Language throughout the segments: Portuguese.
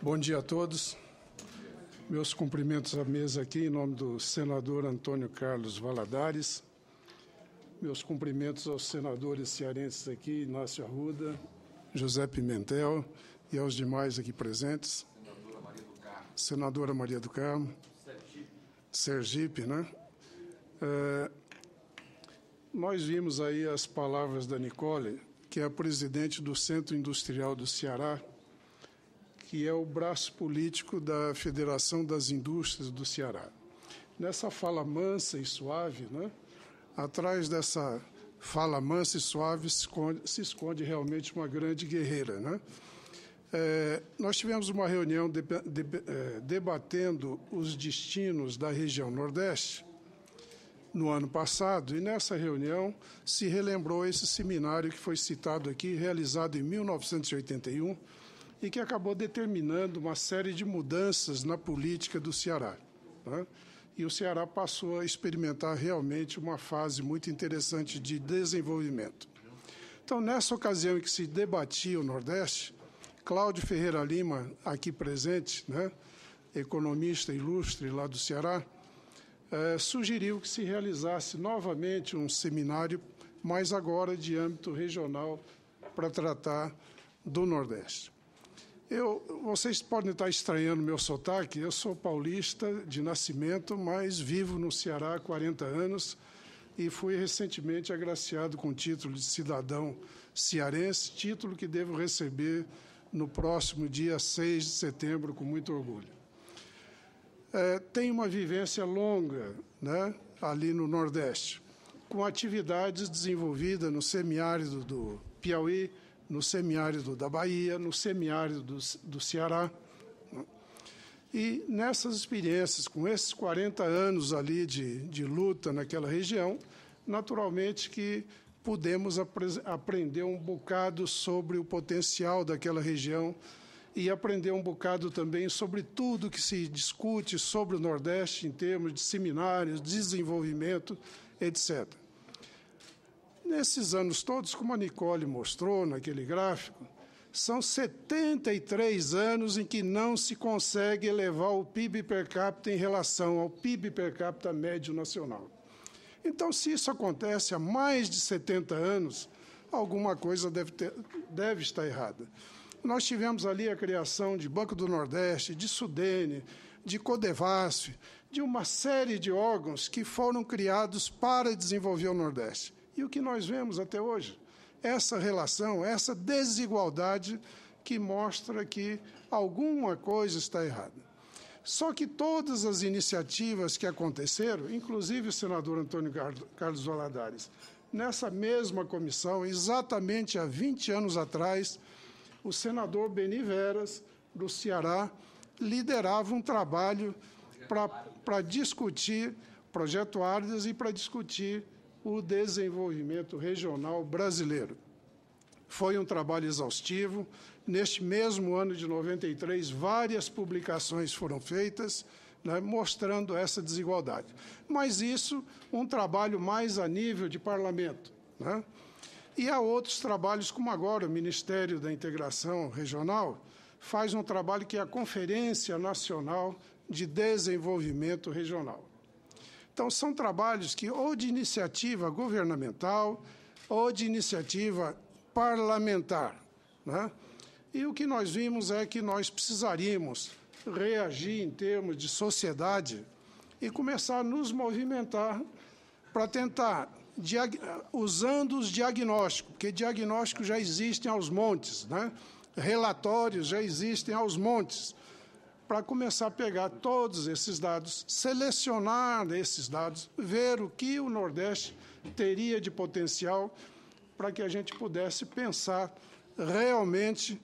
Bom dia a todos. Meus cumprimentos à mesa aqui, em nome do senador Antônio Carlos Valadares. Meus cumprimentos aos senadores cearenses aqui, Inácio Arruda, José Pimentel e aos demais aqui presentes. Senadora Maria do Carmo. Sergipe, né? Nós vimos aí as palavras da Nicole, que é a presidente do Centro Industrial do Ceará, que é o braço político da Federação das Indústrias do Ceará. Nessa fala mansa e suave, né, atrás dessa fala mansa e suave se esconde realmente uma grande guerreira, né? Nós tivemos uma reunião debatendo os destinos da região Nordeste no ano passado, e nessa reunião se relembrou esse seminário que foi citado aqui, realizado em 1981, e que acabou determinando uma série de mudanças na política do Ceará, né? E o Ceará passou a experimentar realmente uma fase muito interessante de desenvolvimento. Então, nessa ocasião em que se debatia o Nordeste, Cláudio Ferreira Lima, aqui presente, né, economista ilustre lá do Ceará, sugeriu que se realizasse novamente um seminário, mas agora de âmbito regional, para tratar do Nordeste. Vocês podem estar estranhando meu sotaque, eu sou paulista de nascimento, mas vivo no Ceará há 40 anos e fui recentemente agraciado com o título de cidadão cearense, título que devo receber no próximo dia 6 de setembro, com muito orgulho. Tenho uma vivência longa, né, ali no Nordeste, com atividades desenvolvidas no semiárido do Piauí, no semiárido da Bahia, no semiárido do Ceará. E nessas experiências, com esses 40 anos ali de luta naquela região, naturalmente que pudemos aprender um bocado sobre o potencial daquela região e aprender um bocado também sobre tudo que se discute sobre o Nordeste em termos de seminários, desenvolvimento, etc. Nesses anos todos, como a Nicole mostrou naquele gráfico, são 73 anos em que não se consegue elevar o PIB per capita em relação ao PIB per capita médio nacional. Então, se isso acontece há mais de 70 anos, alguma coisa deve estar errada. Nós tivemos ali a criação de Banco do Nordeste, de Sudene, de Codevasf, de uma série de órgãos que foram criados para desenvolver o Nordeste. E o que nós vemos até hoje? Essa relação, essa desigualdade que mostra que alguma coisa está errada. Só que todas as iniciativas que aconteceram, inclusive o senador Antônio Carlos Valadares, nessa mesma comissão, exatamente há 20 anos atrás, o senador Beni Veras, do Ceará, liderava um trabalho para discutir Projeto Áridas e para discutir o desenvolvimento regional brasileiro. Foi um trabalho exaustivo. Neste mesmo ano de 93, várias publicações foram feitas, né, mostrando essa desigualdade. Mas isso, um trabalho mais a nível de parlamento, né? E há outros trabalhos, como agora o Ministério da Integração Regional faz um trabalho que é a Conferência Nacional de Desenvolvimento Regional. Então, são trabalhos que ou de iniciativa governamental ou de iniciativa parlamentar, né? E o que nós vimos é que nós precisaríamos reagir em termos de sociedade e começar a nos movimentar para tentar, usando os diagnósticos, porque diagnósticos já existem aos montes, né? Relatórios já existem aos montes, para começar a pegar todos esses dados, selecionar esses dados, ver o que o Nordeste teria de potencial para que a gente pudesse pensar realmente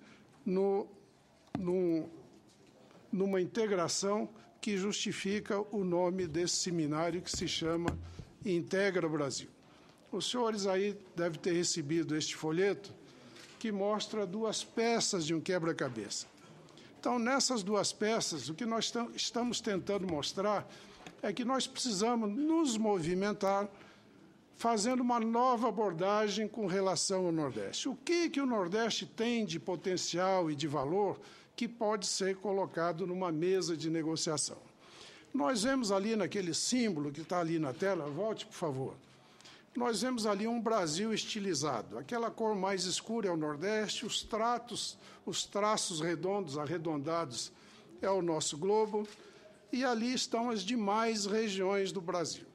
numa integração que justifica o nome desse seminário que se chama Integra Brasil. Os senhores aí devem ter recebido este folheto que mostra duas peças de um quebra-cabeça. Então, nessas duas peças, o que nós estamos tentando mostrar é que nós precisamos nos movimentar fazendo uma nova abordagem com relação ao Nordeste. O que o Nordeste tem de potencial e de valor que pode ser colocado numa mesa de negociação. Nós vemos ali naquele símbolo que está ali na tela, volte, por favor, nós vemos ali um Brasil estilizado. Aquela cor mais escura é o Nordeste, os traços redondos, arredondados, é o nosso globo, e ali estão as demais regiões do Brasil.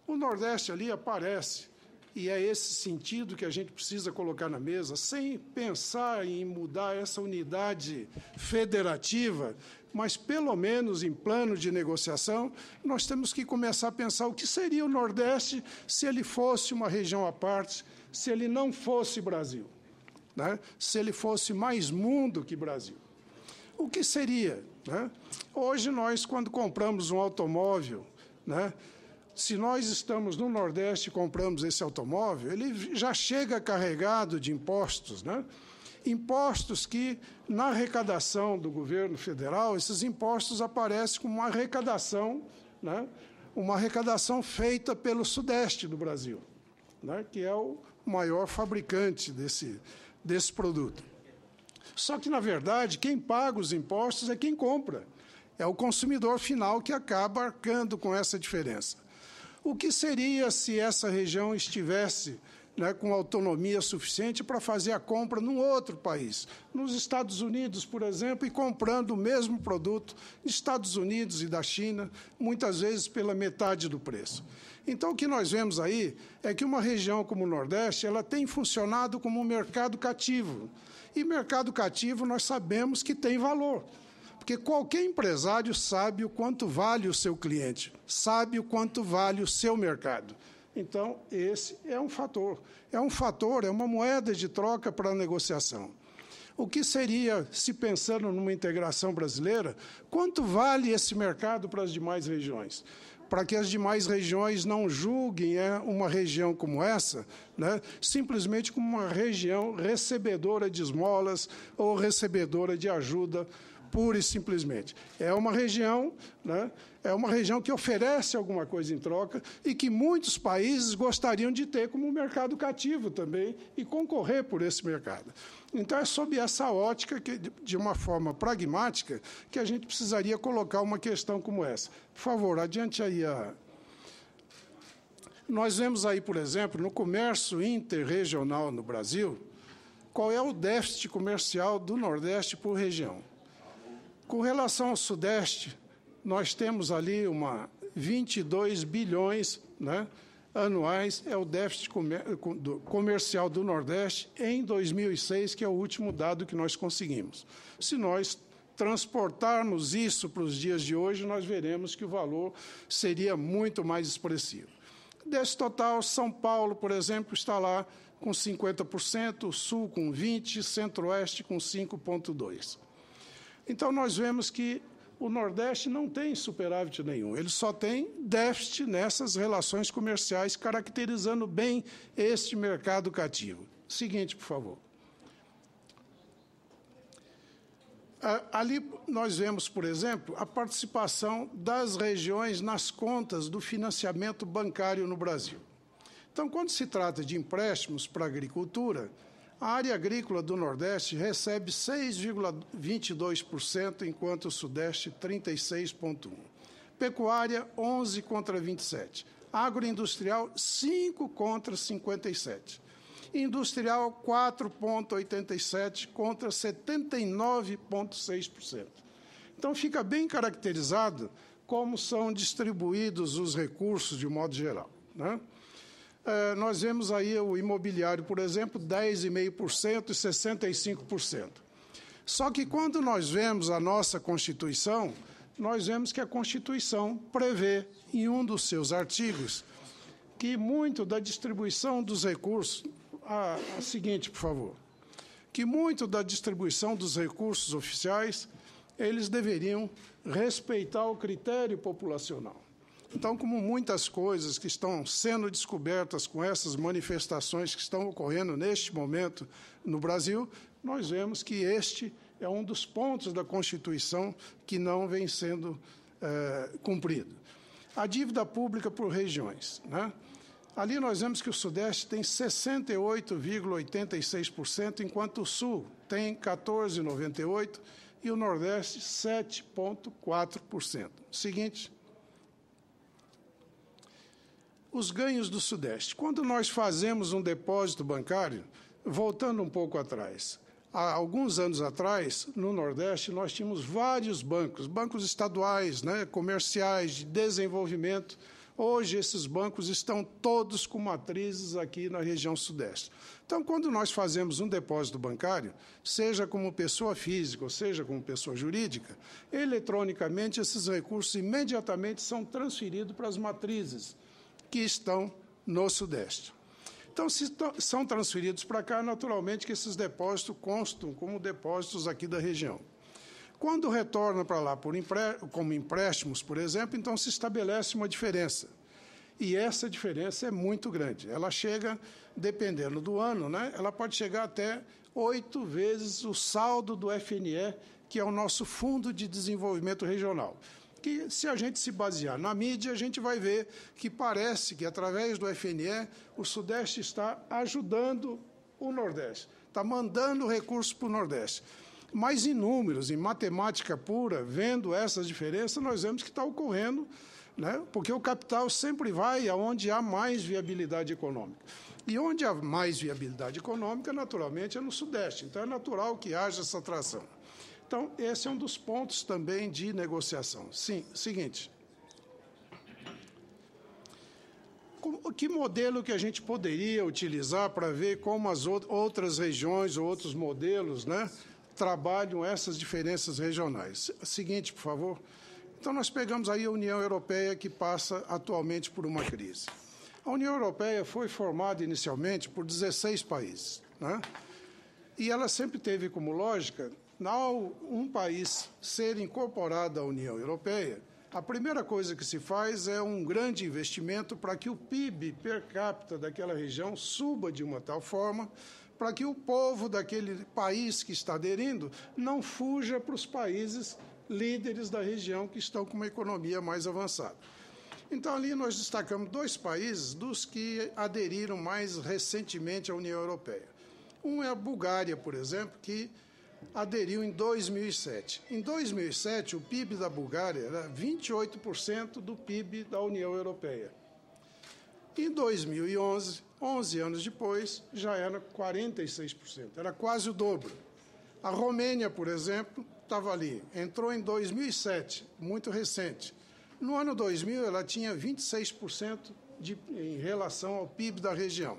O Nordeste ali aparece, e é esse sentido que a gente precisa colocar na mesa, sem pensar em mudar essa unidade federativa, mas, pelo menos, em plano de negociação, nós temos que começar a pensar o que seria o Nordeste se ele fosse uma região à parte, se ele não fosse Brasil, né? Se ele fosse mais mundo que Brasil. O que seria? Né? Hoje, nós, quando compramos um automóvel, né, se nós estamos no Nordeste e compramos esse automóvel, ele já chega carregado de impostos, né? Impostos que, na arrecadação do governo federal, esses impostos aparecem como uma arrecadação, né? Uma arrecadação feita pelo Sudeste do Brasil, né? Que é o maior fabricante desse produto. Só que, na verdade, quem paga os impostos é quem compra. É o consumidor final que acaba arcando com essa diferença. O que seria se essa região estivesse, né, com autonomia suficiente para fazer a compra num outro país, nos Estados Unidos, por exemplo, e comprando o mesmo produto dos Estados Unidos e da China, muitas vezes pela metade do preço? Então, o que nós vemos aí é que uma região como o Nordeste, ela tem funcionado como um mercado cativo. E mercado cativo nós sabemos que tem valor. Porque qualquer empresário sabe o quanto vale o seu cliente, sabe o quanto vale o seu mercado. Então, esse é um fator. É uma moeda de troca para a negociação. O que seria, se pensando numa integração brasileira, quanto vale esse mercado para as demais regiões? Para que as demais regiões não julguem uma região como essa, né, simplesmente como uma região recebedora de esmolas ou recebedora de ajuda, pura e simplesmente. É uma região, né, que oferece alguma coisa em troca e que muitos países gostariam de ter como um mercado cativo também e concorrer por esse mercado. Então, é sob essa ótica, que, de uma forma pragmática, que a gente precisaria colocar uma questão como essa. Por favor, adiante aí. Nós vemos aí, por exemplo, no comércio interregional no Brasil, qual é o déficit comercial do Nordeste por região. Com relação ao Sudeste, nós temos ali 22 bilhões, né, anuais, é o déficit comercial do Nordeste em 2006, que é o último dado que nós conseguimos. Se nós transportarmos isso para os dias de hoje, nós veremos que o valor seria muito mais expressivo. Desse total, São Paulo, por exemplo, está lá com 50%, o Sul com 20%, Centro-Oeste com 5,2%. Então, nós vemos que o Nordeste não tem superávit nenhum, ele só tem déficit nessas relações comerciais, caracterizando bem este mercado cativo. Seguinte, por favor. Ali nós vemos, por exemplo, a participação das regiões nas contas do financiamento bancário no Brasil. Então, quando se trata de empréstimos para a agricultura, a área agrícola do Nordeste recebe 6,22%, enquanto o Sudeste 36,1%. Pecuária, 11 contra 27%. Agroindustrial, 5 contra 57%. Industrial, 4,87% contra 79,6%. Então, fica bem caracterizado como são distribuídos os recursos de modo geral, né? Nós vemos aí o imobiliário, por exemplo, 10,5% e 65%. Só que quando nós vemos a nossa Constituição, nós vemos que a Constituição prevê, em um dos seus artigos, que muito da distribuição dos recursos... A seguinte, por favor. Que muito da distribuição dos recursos oficiais, eles deveriam respeitar o critério populacional. Então, como muitas coisas que estão sendo descobertas com essas manifestações que estão ocorrendo neste momento no Brasil, nós vemos que este é um dos pontos da Constituição que não vem sendo cumprido. A dívida pública por regiões, né? Ali nós vemos que o Sudeste tem 68,86%, enquanto o Sul tem 14,98%, e o Nordeste 7,4%. Seguinte, os ganhos do Sudeste. Quando nós fazemos um depósito bancário, voltando um pouco atrás, há alguns anos atrás, no Nordeste, nós tínhamos vários bancos estaduais, né, comerciais, de desenvolvimento. Hoje, esses bancos estão todos com matrizes aqui na região Sudeste. Então, quando nós fazemos um depósito bancário, seja como pessoa física ou seja como pessoa jurídica, eletronicamente esses recursos imediatamente são transferidos para as matrizes que estão no Sudeste. Então, se são transferidos para cá, naturalmente que esses depósitos constam como depósitos aqui da região. Quando retorna para lá como empréstimos, por exemplo, então se estabelece uma diferença. E essa diferença é muito grande. Ela chega, dependendo do ano, né, ela pode chegar até 8 vezes o saldo do FNE, que é o nosso Fundo de Desenvolvimento Regional. Que, se a gente se basear na mídia, a gente vai ver que parece que, através do FNE, o Sudeste está ajudando o Nordeste, está mandando recursos para o Nordeste. Mas, em números, em matemática pura, vendo essas diferenças, nós vemos que está ocorrendo, né, porque o capital sempre vai aonde há mais viabilidade econômica. E onde há mais viabilidade econômica, naturalmente, é no Sudeste. Então, é natural que haja essa atração. Então, esse é um dos pontos também de negociação. Sim, seguinte. Que modelo que a gente poderia utilizar para ver como as outras regiões ou outros modelos, né, trabalham essas diferenças regionais? Seguinte, por favor. Então, nós pegamos aí a União Europeia, que passa atualmente por uma crise. A União Europeia foi formada inicialmente por 16 países, né? E ela sempre teve como lógica, ao um país ser incorporado à União Europeia, a primeira coisa que se faz é um grande investimento para que o PIB per capita daquela região suba de uma tal forma para que o povo daquele país que está aderindo não fuja para os países líderes da região que estão com uma economia mais avançada. Então, ali nós destacamos 2 países dos que aderiram mais recentemente à União Europeia. Um é a Bulgária, por exemplo, que aderiu em 2007. Em 2007, o PIB da Bulgária era 28% do PIB da União Europeia. Em 2011, 11 anos depois, já era 46%, era quase o dobro. A Romênia, por exemplo, estava ali, entrou em 2007, muito recente. No ano 2000, ela tinha 26% em relação ao PIB da região.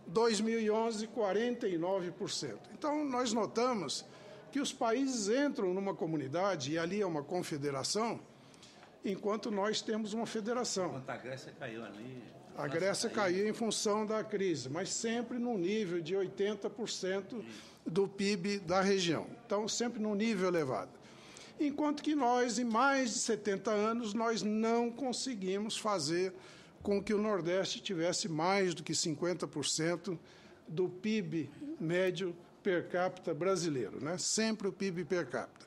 2011, 49%. Então, nós notamos que os países entram numa comunidade, e ali é uma confederação, enquanto nós temos uma federação. Enquanto a Grécia caiu ali... A Grécia caiu em função da crise, mas sempre no nível de 80% do PIB da região. Então, sempre num nível elevado. Enquanto que nós, em mais de 70 anos, nós não conseguimos fazer com que o Nordeste tivesse mais do que 50% do PIB médio per capita brasileiro, né? Sempre o PIB per capita.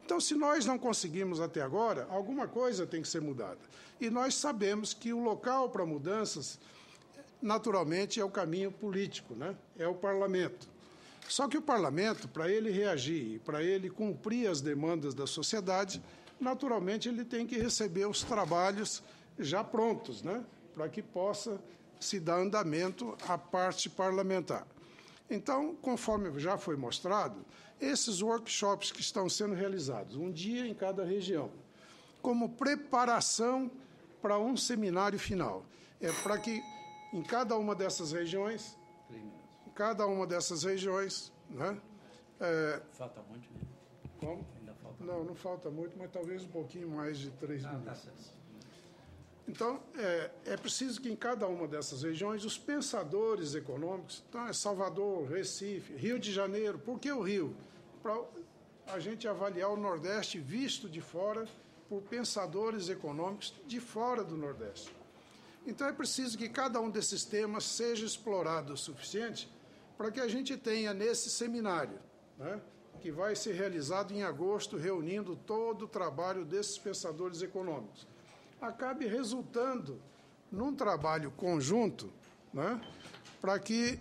Então, se nós não conseguimos até agora, alguma coisa tem que ser mudada. E nós sabemos que o local para mudanças, naturalmente, é o caminho político, né? É o parlamento. Só que o parlamento, para ele reagir, para ele cumprir as demandas da sociedade, naturalmente ele tem que receber os trabalhos já prontos, né, para que possa se dar andamento à parte parlamentar. Então, conforme já foi mostrado, esses workshops que estão sendo realizados, um dia em cada região, como preparação para um seminário final, é para que em cada uma dessas regiões, né, Falta muito, né? Como? Ainda falta. Não falta muito, mas talvez um pouquinho mais de 3 minutos. Tá certo. Então, é preciso que em cada uma dessas regiões os pensadores econômicos, então é Salvador, Recife, Rio de Janeiro, por que o Rio? Para a gente avaliar o Nordeste visto de fora por pensadores econômicos de fora do Nordeste. Então, é preciso que cada um desses temas seja explorado o suficiente para que a gente tenha nesse seminário, né, que vai ser realizado em agosto, reunindo todo o trabalho desses pensadores econômicos, acabe resultando num trabalho conjunto, né, para que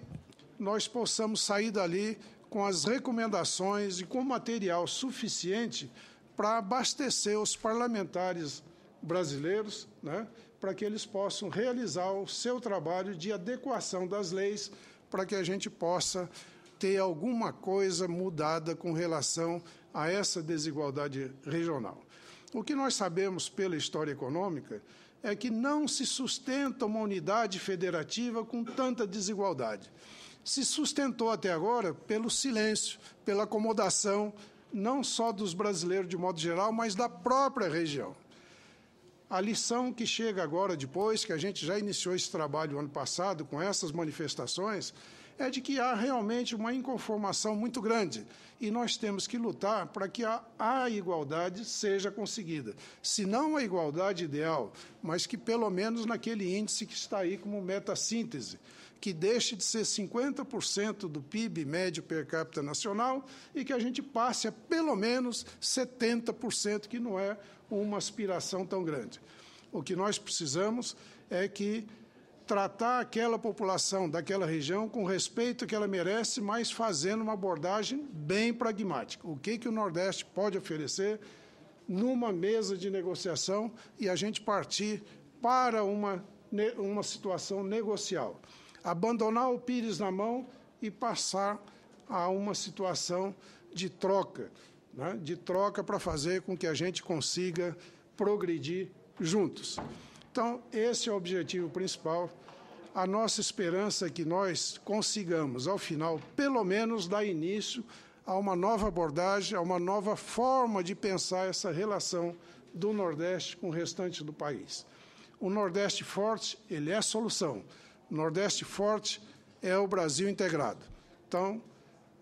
nós possamos sair dali com as recomendações e com material suficiente para abastecer os parlamentares brasileiros, né, para que eles possam realizar o seu trabalho de adequação das leis, para que a gente possa ter alguma coisa mudada com relação a essa desigualdade regional. O que nós sabemos pela história econômica é que não se sustenta uma unidade federativa com tanta desigualdade. Se sustentou até agora pelo silêncio, pela acomodação, não só dos brasileiros de modo geral, mas da própria região. A lição que chega agora, depois que a gente já iniciou esse trabalho ano passado, com essas manifestações, é de que há realmente uma inconformação muito grande e nós temos que lutar para que a igualdade seja conseguida. Se não a igualdade ideal, mas que pelo menos naquele índice que está aí como meta-síntese, que deixe de ser 50% do PIB médio per capita nacional e que a gente passe a pelo menos 70%, que não é uma aspiração tão grande. O que nós precisamos é que tratar aquela população daquela região com o respeito que ela merece, mas fazendo uma abordagem bem pragmática. O que o Nordeste pode oferecer numa mesa de negociação e a gente partir para uma situação negocial. Abandonar o pires na mão e passar a uma situação de troca, né? De troca para fazer com que a gente consiga progredir juntos. Então, esse é o objetivo principal. A nossa esperança é que nós consigamos, ao final, pelo menos dar início a uma nova abordagem, a uma nova forma de pensar essa relação do Nordeste com o restante do país. O Nordeste forte, ele é a solução. O Nordeste forte é o Brasil integrado. Então,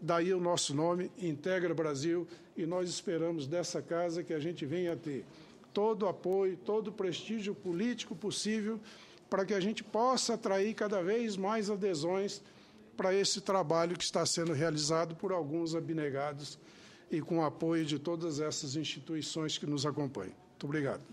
daí o nosso nome, Integra Brasil, e nós esperamos dessa casa que a gente venha a ter todo o apoio, todo o prestígio político possível para que a gente possa atrair cada vez mais adesões para esse trabalho que está sendo realizado por alguns abnegados e com o apoio de todas essas instituições que nos acompanham. Muito obrigado.